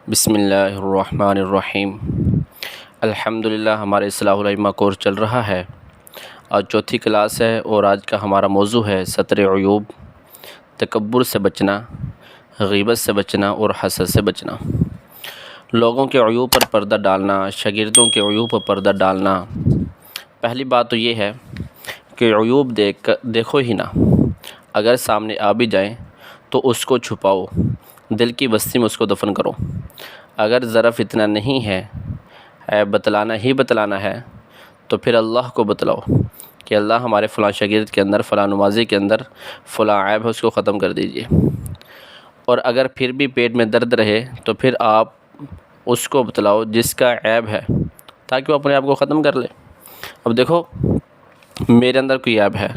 بسم اللہ الرحمن الرحیم۔ الحمدللہ ہمارے اصلاح الائمہ کورس چل رہا ہے۔ آج چوتھی کلاس ہے اور آج کا ہمارا موضوع ہے ستر عیوب، تکبر سے بچنا، غیبت سے بچنا اور حسد سے بچنا۔ لوگوں کے عیوب پر پردہ ڈالنا، شاگردوں کے عیوب پر پردہ ڈالنا۔ پہلی بات تو یہ ہے کہ عیوب دیکھو ہی نہ، اگر سامنے آ بھی جائیں تو اس کو چھپاؤ، دل کی بستی میں اس کو دفن کرو۔ اگر ظرف اتنا نہیں ہے بتلانا ہی بتلانا ہے تو پھر اللہ کو بتلاؤ کہ اللہ ہمارے فلاں شاگرد کے اندر، فلاں نمازی کے اندر فلاں عیب ہے، اس کو ختم کر دیجئے۔ اور اگر پھر بھی پیٹ میں درد رہے تو پھر آپ اس کو بتلاؤ جس کا عیب ہے، تاکہ وہ اپنے آپ کو ختم کر لے۔ اب دیکھو، میرے اندر کوئی عیب ہے،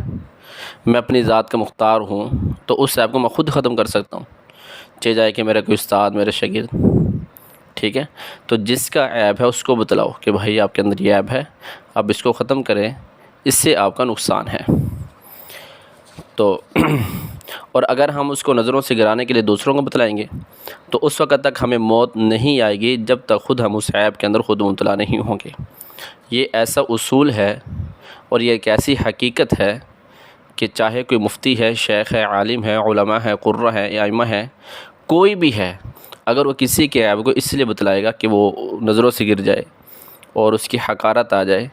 میں اپنی ذات کا مختار ہوں، تو اس عیب کو میں خود ختم کر سکتا ہوں، چاہے جائے کہ میرا کوئی استاد، میرے شاگرد، ٹھیک ہے۔ تو جس کا عیب ہے اس کو بتلاؤ کہ بھائی آپ کے اندر یہ عیب ہے، آپ اس کو ختم کریں، اس سے آپ کا نقصان ہے۔ تو اور اگر ہم اس کو نظروں سے گرانے کے لیے دوسروں کو بتلائیں گے تو اس وقت تک ہمیں موت نہیں آئے گی جب تک خود ہم اس عیب کے اندر خود مبتلا نہیں ہوں گے۔ یہ ایسا اصول ہے اور یہ ایک ایسی حقیقت ہے کہ چاہے کوئی مفتی ہے، شیخ ہے، عالم ہے، علماء ہے، قرہ ہے، ائمہ ہے، کوئی بھی ہے، اگر وہ کسی کے عیب کو اس لیے بتلائے گا کہ وہ نظروں سے گر جائے اور اس کی حقارت آ جائے،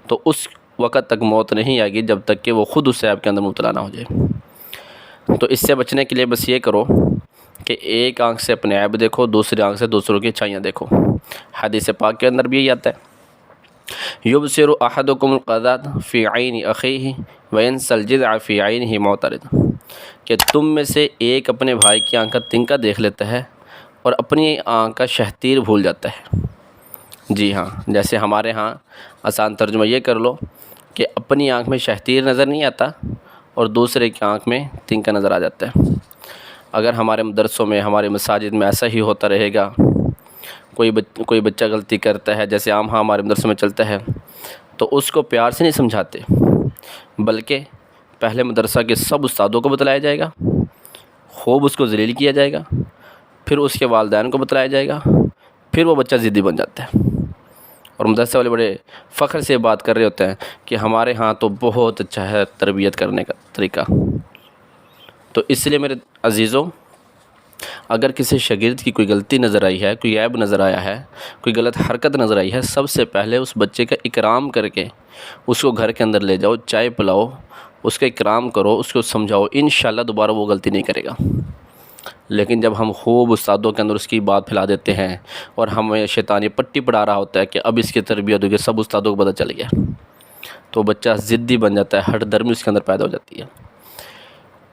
تو اس وقت تک موت نہیں آئے گی جب تک کہ وہ خود اس عیب کے اندر مبتلا نہ ہو جائے۔ تو اس سے بچنے کے لیے بس یہ کرو کہ ایک آنکھ سے اپنے عیب دیکھو، دوسری آنکھ سے دوسروں کی اچھائیاں دیکھو۔ حدیث پاک کے اندر بھی یہی آتا ہے، یبصر احدکم القذاۃ فی عین اخیہ وینسی الجذع فی عینہ معترض، کہ تم میں سے ایک اپنے بھائی کی آنکھ کا تنکا دیکھ لیتا ہے اور اپنی آنکھ کا شہتیر بھول جاتا ہے۔ جی ہاں، جیسے ہمارے ہاں آسان ترجمہ یہ کر لو کہ اپنی آنکھ میں شہتیر نظر نہیں آتا اور دوسرے کی آنکھ میں تنکا نظر آ جاتا ہے۔ اگر ہمارے مدرسوں میں، ہمارے مساجد میں ایسا ہی ہوتا رہے گا، کوئی بچہ غلطی کرتا ہے، جیسے عام ہمارے مدرسوں میں چلتا ہے، تو اس کو پیار سے نہیں سمجھاتے، بلکہ پہلے مدرسہ کے سب استادوں کو بتلایا جائے گا، خوب اس کو ذلیل کیا جائے گا، پھر اس کے والدین کو بتلایا جائے گا، پھر وہ بچہ ضدی بن جاتا ہے۔ اور مدرسے والے بڑے فخر سے بات کر رہے ہوتے ہیں کہ ہمارے ہاں تو بہت اچھا ہے تربیت کرنے کا طریقہ۔ تو اس لیے میرے عزیزوں، اگر کسی شاگرد کی کوئی غلطی نظر آئی ہے، کوئی عیب نظر آیا ہے، کوئی غلط حرکت نظر آئی ہے، سب سے پہلے اس بچے کا اکرام کر کے اس کو گھر کے اندر لے جاؤ، چائے پلاؤ، اس کا اکرام کرو، اس کو سمجھاؤ، انشاءاللہ دوبارہ وہ غلطی نہیں کرے گا۔ لیکن جب ہم خوب استادوں کے اندر اس کی بات پھیلا دیتے ہیں اور ہمیں شیطان یہ پٹی پڑھا رہا ہوتا ہے کہ اب اس کی تربیت ہوگی، سب استادوں کو پتہ چل گیا، تو بچہ ضدی بن جاتا ہے، ہٹ درمی اس کے اندر پیدا ہو جاتی ہے۔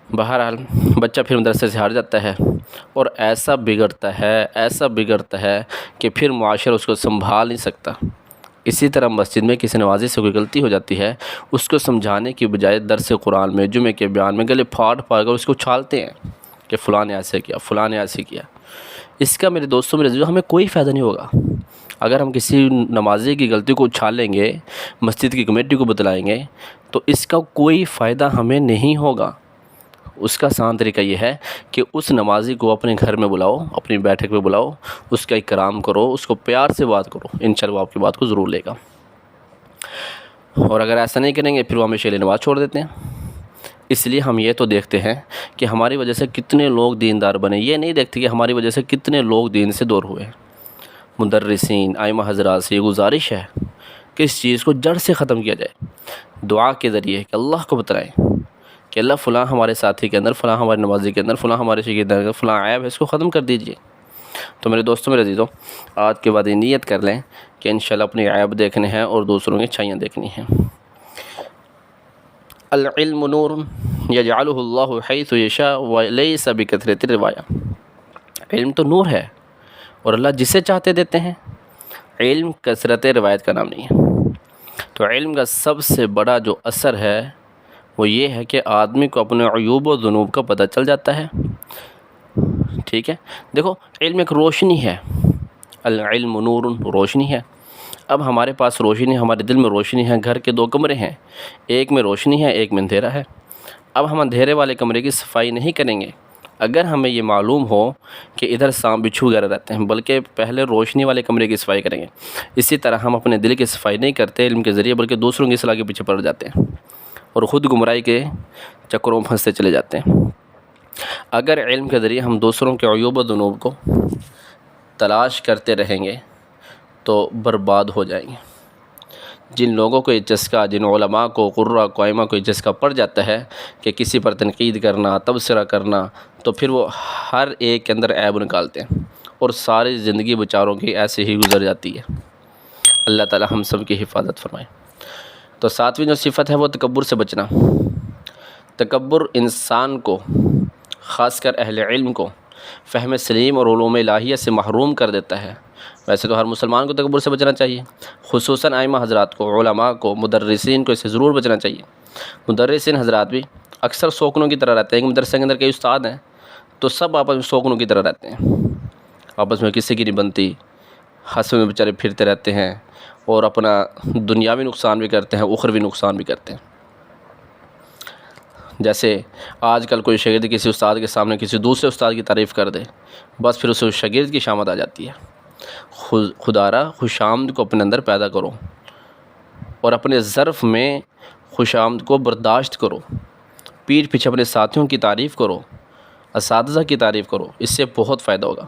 بہرحال بچہ پھر مدرسے سے ہٹ جاتا ہے اور ایسا بگڑتا ہے کہ پھر معاشرہ اس کو سنبھال نہیں سکتا۔ اسی طرح مسجد میں کسی نمازی سے کوئی غلطی ہو جاتی ہے، اس کو سمجھانے کی بجائے درس قرآن میں، جمعے کے بیان میں گلے پھاڑ کر اس کو اچھالتے ہیں کہ فلاں نے ایسے کیا، فلاں نے ایسے کیا۔ اس کا میرے دوستوں، میرے عزیزوں، ہمیں کوئی فائدہ نہیں ہوگا۔ اگر ہم کسی نمازی کی غلطی کو اچھال لیں گے، مسجد کی کمیٹی کو بتلائیں گے، تو اس کا کوئی فائدہ ہمیں نہیں ہوگا۔ اس کا آسان طریقہ یہ ہے کہ اس نمازی کو اپنے گھر میں بلاؤ، اپنی بیٹھک میں بلاؤ، اس کا اکرام کرو، اس کو پیار سے بات کرو، انشاءاللہ وہ آپ کی بات کو ضرور لے گا۔ اور اگر ایسا نہیں کریں گے پھر وہ ہمیشہ لیے نماز چھوڑ دیتے ہیں۔ اس لیے ہم یہ تو دیکھتے ہیں کہ ہماری وجہ سے کتنے لوگ دیندار بنے، یہ نہیں دیکھتے کہ ہماری وجہ سے کتنے لوگ دین سے دور ہوئے۔ مدرسین، ائمہ حضرات سے یہ گزارش ہے کہ اس چیز کو جڑ سے ختم کیا جائے، دعا کے ذریعے، کہ اللہ کو بتلائیں کہ اللہ فلاں ہمارے ساتھی کے اندر، فلاں ہمارے نمازی کے اندر، فلاں ہمارے شاگرد کے اندر فلاں عیب ہے، اس کو ختم کر دیجئے۔ تو میرے دوستوں، میرے عزیزوں، آج کے بعد یہ نیت کر لیں کہ انشاءاللہ اپنی عیب دیکھنے ہیں اور دوسروں کی اچھائیاں دیکھنی ہیں۔ العلم نور یجعلہ اللہ حیث یشاء ولیس بکثرۃ الروایہ۔ علم تو نور ہے اور اللہ جسے چاہتے دیتے ہیں، علم کثرت روایت کا نام نہیں ہے۔ تو علم کا سب سے بڑا جو اثر ہے وہ یہ ہے کہ آدمی کو اپنے عیوب و ذنوب کا پتہ چل جاتا ہے، ٹھیک ہے۔ دیکھو، علم ایک روشنی ہے، العلم نور، روشنی ہے۔ اب ہمارے پاس روشنی، ہمارے دل میں روشنی ہے، گھر کے 2 کمرے ہیں، ایک میں روشنی ہے، ایک میں اندھیرا ہے۔ اب ہم اندھیرے والے کمرے کی صفائی نہیں کریں گے اگر ہمیں یہ معلوم ہو کہ ادھر سانپ بچھو وغیرہ رہتے ہیں، بلکہ پہلے روشنی والے کمرے کی صفائی کریں گے۔ اسی طرح ہم اپنے دل کی صفائی نہیں کرتے علم کے ذریعے، بلکہ دوسروں کی اصلاح کے پیچھے پڑ جاتے ہیں اور خود گمراہی کے چکروں میں پھنستے چلے جاتے ہیں۔ اگر علم کے ذریعے ہم دوسروں کے عیوب و ذنوب کو تلاش کرتے رہیں گے تو برباد ہو جائیں گے۔ جن لوگوں کو یہ چسکا، جن علماء کو، قراء کو، ائمہ کو یہ چسکا پڑ جاتا ہے کہ کسی پر تنقید کرنا، تبصرہ کرنا، تو پھر وہ ہر ایک کے اندر عیب نکالتے ہیں اور ساری زندگی بیچاروں کی ایسے ہی گزر جاتی ہے۔ اللہ تعالی ہم سب کی حفاظت فرمائے۔ تو ساتویں جو صفت ہے وہ تکبر سے بچنا۔ تکبر انسان کو، خاص کر اہل علم کو، فہم سلیم اور علوم الہیہ سے محروم کر دیتا ہے۔ ویسے تو ہر مسلمان کو تکبر سے بچنا چاہیے، خصوصاً ائمہ حضرات کو، علماء کو، مدرسین کو اس سے ضرور بچنا چاہیے۔ مدرسین حضرات بھی اکثر سوکنوں کی طرح رہتے ہیں کہ مدرسے کے اندر کئی استاد ہیں تو سب آپس میں سوکنوں کی طرح رہتے ہیں، آپس میں کسی کی نہیں بنتی، ہنسے میں بیچارے پھرتے رہتے ہیں اور اپنا دنیاوی نقصان بھی کرتے ہیں، اخروی نقصان بھی کرتے ہیں۔ جیسے آج کل کوئی شاگرد کسی استاد کے سامنے کسی دوسرے استاد کی تعریف کر دے، بس پھر اسے شاگرد کی شامت آ جاتی ہے۔ خدارا خوش آمد کو اپنے اندر پیدا کرو اور اپنے ظرف میں خوش آمد کو برداشت کرو، پیٹھ پیچھے اپنے ساتھیوں کی تعریف کرو، اساتذہ کی تعریف کرو، اس سے بہت فائدہ ہوگا۔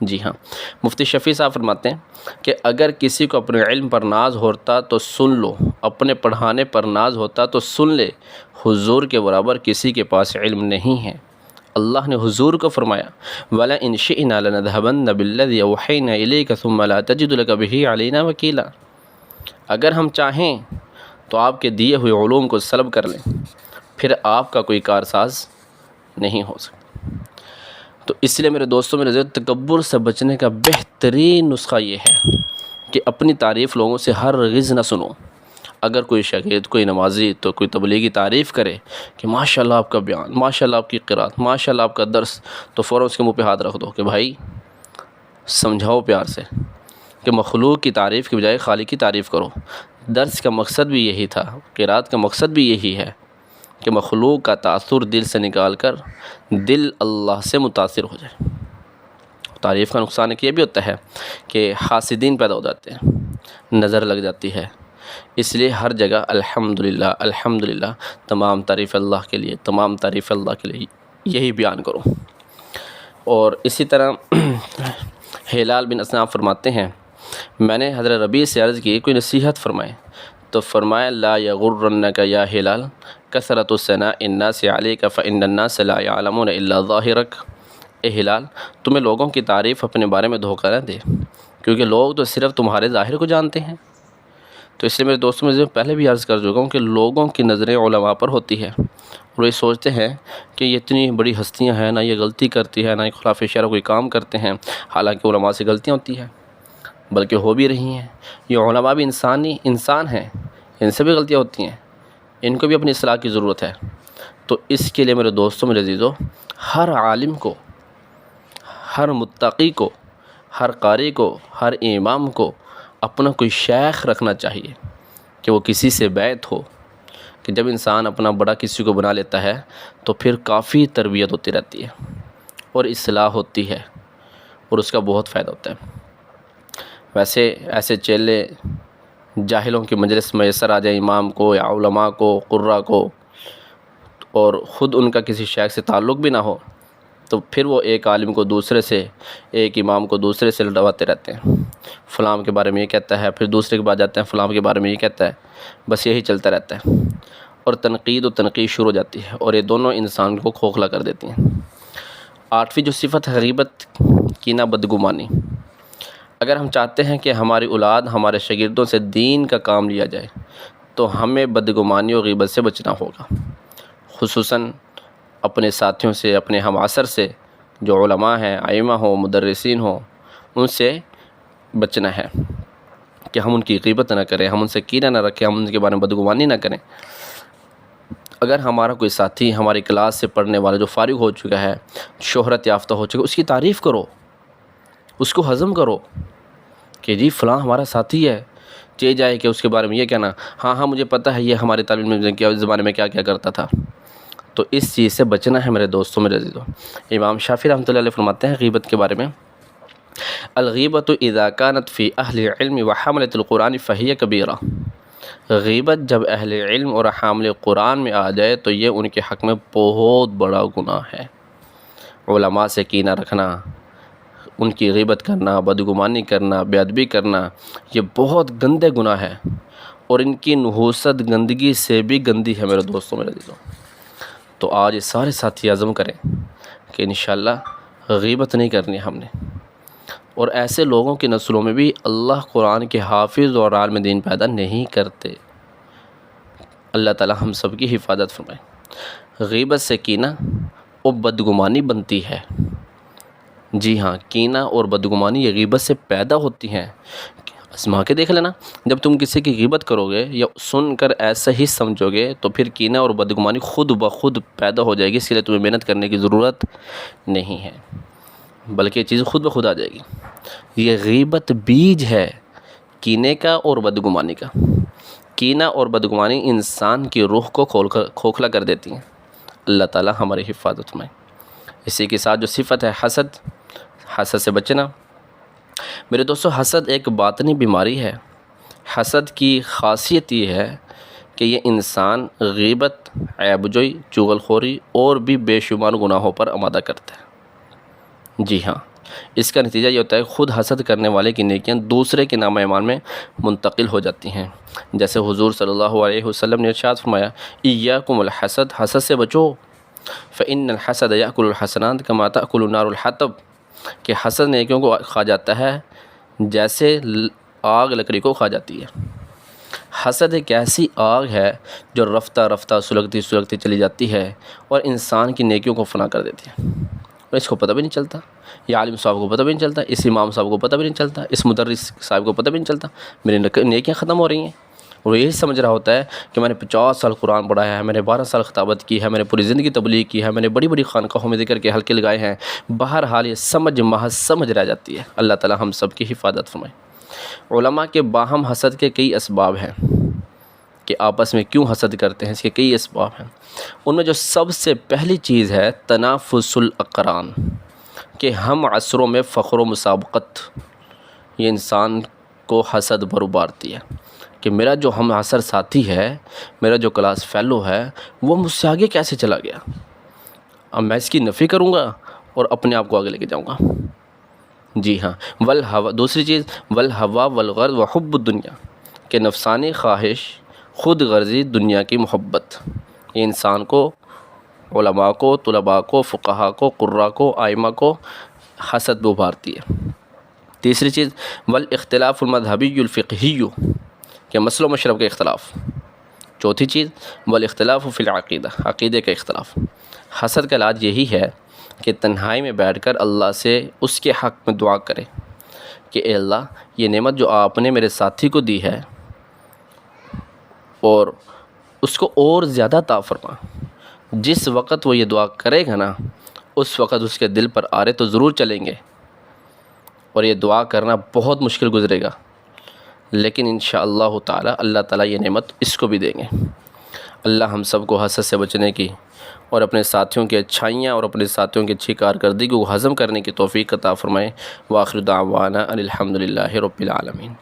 جی ہاں، مفتی شفیع صاحب فرماتے ہیں کہ اگر کسی کو اپنے علم پر ناز ہوتا تو سن لو، اپنے پڑھانے پر ناز ہوتا تو سن لے، حضور کے برابر کسی کے پاس علم نہیں ہے۔ اللہ نے حضور کو فرمایا وَلَئِنْ شِئْنَا لَنَذْهَبَنَّ بِالَّذِي أَوْحَيْنَا إِلَيْكَ ثُمَّ لَا تَجِدُ لَكَ بِهِ عَلَيْنَا وَكِيلًا۔ اگر ہم چاہیں تو آپ کے دیے ہوئے علوم کو سلب کر لیں، پھر آپ کا کوئی کارساز نہیں ہو سکتا۔ تو اس لیے میرے دوستوں، میرے عزیز، تکبر سے بچنے کا بہترین نسخہ یہ ہے کہ اپنی تعریف لوگوں سے ہرگز نہ سنو۔ اگر کوئی شاگرد، کوئی نمازی، تو کوئی تبلیغی تعریف کرے کہ ماشاءاللہ آپ کا بیان، ماشاءاللہ آپ کی قرات، ماشاءاللہ آپ کا درس، تو فوراً اس کے منہ پہ ہاتھ رکھ دو کہ بھائی سمجھاؤ پیار سے کہ مخلوق کی تعریف کے بجائے خالق کی تعریف کرو۔ درس کا مقصد بھی یہی تھا، قرات کا مقصد بھی یہی ہے کہ مخلوق کا تاثر دل سے نکال کر دل اللہ سے متاثر ہو جائے۔ تعریف کا نقصان ایک یہ بھی ہوتا ہے کہ حاسدین پیدا ہو جاتے ہیں، نظر لگ جاتی ہے۔ اس لیے ہر جگہ الحمدللہ الحمدللہ، تمام تعریف اللہ کے لیے، تمام تعریف اللہ کے لیے، یہی بیان کرو۔ اور اسی طرح ہلال بن اصناف فرماتے ہیں میں نے حضرت ربیع سے عرض کی کوئی نصیحت فرمائے، تو فرمایا لا یغرنک یا ہلال کثرۃ ثناء الناس علیک فإن الناس لا یعلمون الا ظاہرک۔ اے ہلال، تمہیں لوگوں کی تعریف اپنے بارے میں دھوکہ نہ دے، کیونکہ لوگ تو صرف تمہارے ظاہر کو جانتے ہیں۔ تو اس لیے میرے دوستوں میں پہلے بھی عرض کر چکا ہوں کہ لوگوں کی نظریں علماء پر ہوتی ہے اور یہ سوچتے ہیں کہ یہ اتنی بڑی ہستیاں ہیں، نہ یہ غلطی کرتی ہے، نہ یہ خلاف شرع کوئی کام کرتے ہیں، حالانکہ علماء سے غلطیاں ہوتی ہیں، بلکہ ہو بھی رہی ہیں۔ یہ علماء بھی انسان ہیں، ان سے بھی غلطیاں ہوتی ہیں، ان کو بھی اپنی اصلاح کی ضرورت ہے۔ تو اس کے لیے میرے دوستوں، میرے عزیزو، ہر عالم کو، ہر متقی کو، ہر قاری کو، ہر امام کو اپنا کوئی شیخ رکھنا چاہیے کہ وہ کسی سے بیعت ہو، کہ جب انسان اپنا بڑا کسی کو بنا لیتا ہے تو پھر کافی تربیت ہوتی رہتی ہے اور اصلاح ہوتی ہے اور اس کا بہت فائدہ ہوتا ہے۔ ویسے ایسے چیلے جاہلوں کی مجلس میں میسر آ جائیں امام کو یا علماء کو، قراء کو، اور خود ان کا کسی شیخ سے تعلق بھی نہ ہو، تو پھر وہ ایک عالم کو دوسرے سے، ایک امام کو دوسرے سے لڑواتے رہتے ہیں، فلاں کے بارے میں یہ کہتا ہے، پھر دوسرے کے بعد جاتے ہیں فلاں کے بارے میں یہ کہتا ہے، بس یہی چلتا رہتا ہے اور تنقید شروع ہو جاتی ہے اور یہ دونوں انسان کو کھوکھلا کر دیتی ہیں۔ 8ویں جو صفت ہے غیبت، کینہ، بدگمانی۔ اگر ہم چاہتے ہیں کہ ہماری اولاد، ہمارے شاگردوں سے دین کا کام لیا جائے تو ہمیں بدگمانی اور غیبت سے بچنا ہوگا، خصوصاً اپنے ساتھیوں سے، اپنے ہم عصر سے، جو علماء ہیں، ائمہ ہوں، مدرسین ہوں، ان سے بچنا ہے کہ ہم ان کی غیبت نہ کریں، ہم ان سے کینہ نہ رکھیں، ہم ان کے بارے میں بدگمانی نہ کریں۔ اگر ہمارا کوئی ساتھی ہماری کلاس سے پڑھنے والا جو فارغ ہو چکا ہے، شہرت یافتہ ہو چکا ہے، اس کی تعریف کرو، اس کو ہضم کرو کہ جی فلاں ہمارا ساتھی ہے، چاہے جائے کہ اس کے بارے میں یہ کہنا ہاں مجھے پتہ ہے یہ ہمارے طالب علم کے زمانے میں کیا کیا کرتا تھا، تو اس چیز سے بچنا ہے میرے دوستوں، میرے عزیزوں۔ امام شافعی رحمۃ اللہ علیہ فرماتے ہیں غیبت کے بارے میں، الغیبۃ اذا کانت فی اہل علم وحملۃ القرآن فہی کبیرہ۔ غیبت جب اہل علم اور حامل قرآن میں آ جائے تو یہ ان کے حق میں بہت بڑا گناہ ہے۔ علماء سے کینہ رکھنا، ان کی غیبت کرنا، بدگمانی کرنا، بے ادبی کرنا، یہ بہت گندے گناہ ہیں، اور ان کی نحوست گندگی سے بھی گندی ہے میرے دوستوں، میرے عزیزوں۔ تو آج یہ سارے ساتھی عزم کریں کہ انشاءاللہ غیبت نہیں کرنی ہم نے، اور ایسے لوگوں کی نسلوں میں بھی اللہ قرآن کے حافظ اور عالم دین پیدا نہیں کرتے۔ اللہ تعالی ہم سب کی حفاظت فرمائے۔ غیبت سے کینہ اور بدگمانی بنتی ہے۔ جی ہاں، کینہ اور بدگمانی یہ غیبت سے پیدا ہوتی ہیں۔ آزما کے دیکھ لینا، جب تم کسی کی غیبت کرو گے یا سن کر ایسا ہی سمجھو گے تو پھر کینہ اور بدگمانی خود بخود پیدا ہو جائے گی، اس لیے تمہیں محنت کرنے کی ضرورت نہیں ہے، بلکہ یہ چیز خود بخود آ جائے گی۔ یہ غیبت بیج ہے کینے کا اور بدگمانی کا۔ کینہ اور بدگمانی انسان کی روح کو کھوکھلا کر دیتی ہیں۔ اللہ تعالی ہماری حفاظت میں۔ اسی کے ساتھ جو صفت ہے حسد، حسد سے بچنا۔ میرے دوستو، حسد ایک باطنی بیماری ہے۔ حسد کی خاصیت یہ ہے کہ یہ انسان غیبت، عیب جوئی، چغل خوری اور بھی بے شمار گناہوں پر آمادہ کرتا ہے۔ جی ہاں، اس کا نتیجہ یہ ہوتا ہے خود حسد کرنے والے کی نیکیاں دوسرے کے نام ایمان میں منتقل ہو جاتی ہیں۔ جیسے حضور صلی اللہ علیہ وسلم نے ارشاد فرمایا، ایاکم الحسد، حسد سے بچو، فإن الحسد یأکل الحسنات کما تأکل النار الحطب، کہ حسد نیکیوں کو کھا جاتا ہے جیسے آگ لکڑی کو کھا جاتی ہے۔ حسد ایک ایسی آگ ہے جو رفتہ رفتہ سلگتی سلگتی چلی جاتی ہے اور انسان کی نیکیوں کو فنا کر دیتی ہے، اور اس کو پتہ بھی نہیں چلتا۔ یہ عالم صاحب کو پتہ بھی نہیں چلتا، اس امام صاحب کو پتہ بھی نہیں چلتا، اس مدرس صاحب کو پتہ بھی نہیں چلتا، میری نیکیاں ختم ہو رہی ہیں، اور یہی سمجھ رہا ہوتا ہے کہ میں نے 50 سال قرآن پڑھایا ہے، میں نے 12 سال خطابت کی ہے، میں نے پوری زندگی تبلیغ کی ہے، میں نے بڑی بڑی خانقاہوں میں ذکر کے حلقے لگائے ہیں۔ بہرحال یہ محض سمجھ رہ جاتی ہے۔ اللہ تعالی ہم سب کی حفاظت فرمائے۔ علماء کے باہم حسد کے کئی اسباب ہیں کہ آپس میں کیوں حسد کرتے ہیں، اس کے کئی اسباب ہیں۔ ان میں جو سب سے پہلی چیز ہے تنافس الاقران، کہ ہم عصروں میں فخر و مسابقت، یہ انسان کو حسد پر ابھارتی ہے کہ میرا جو ہم عصر ساتھی ہے، میرا جو کلاس فیلو ہے، وہ مجھ سے آگے کیسے چلا گیا، اب میں اس کی نفی کروں گا اور اپنے آپ کو آگے لے کے جاؤں گا۔ جی ہاں، دوسری چیز والہوا والغرض وحب الدنیا، کہ نفسانی خواہش، خود غرضی، دنیا کی محبت، یہ انسان کو، علماء کو، طلباء کو، فقہاء کو، قراء کو، ائمہ کو حسد پہ ابھارتی ہے۔ تیسری چیز والاختلاف المذہبی الفقہی، کہ مسل و مشرب کا اختلاف۔ چوتھی چیز والاختلاف فی العقیدہ، عقیدے کا اختلاف۔ حسد کا علاج یہی ہے کہ تنہائی میں بیٹھ کر اللہ سے اس کے حق میں دعا کرے کہ اے اللہ، یہ نعمت جو آپ نے میرے ساتھی کو دی ہے، اور اس کو اور زیادہ عطا فرما۔ جس وقت وہ یہ دعا کرے گا نا، اس وقت اس کے دل پر آرے تو ضرور چلیں گے، اور یہ دعا کرنا بہت مشکل گزرے گا، لیکن انشاءاللہ تعالی اللہ تعالی یہ نعمت اس کو بھی دیں گے۔ اللہ ہم سب کو حسد سے بچنے کی اور اپنے ساتھیوں کی اچھائیاں اور اپنے ساتھیوں کی اچھی کارکردگی کو ہضم کرنے کی توفیق عطا فرمائے۔ وآخر دعوانا ان الحمد للہ رب العالمین۔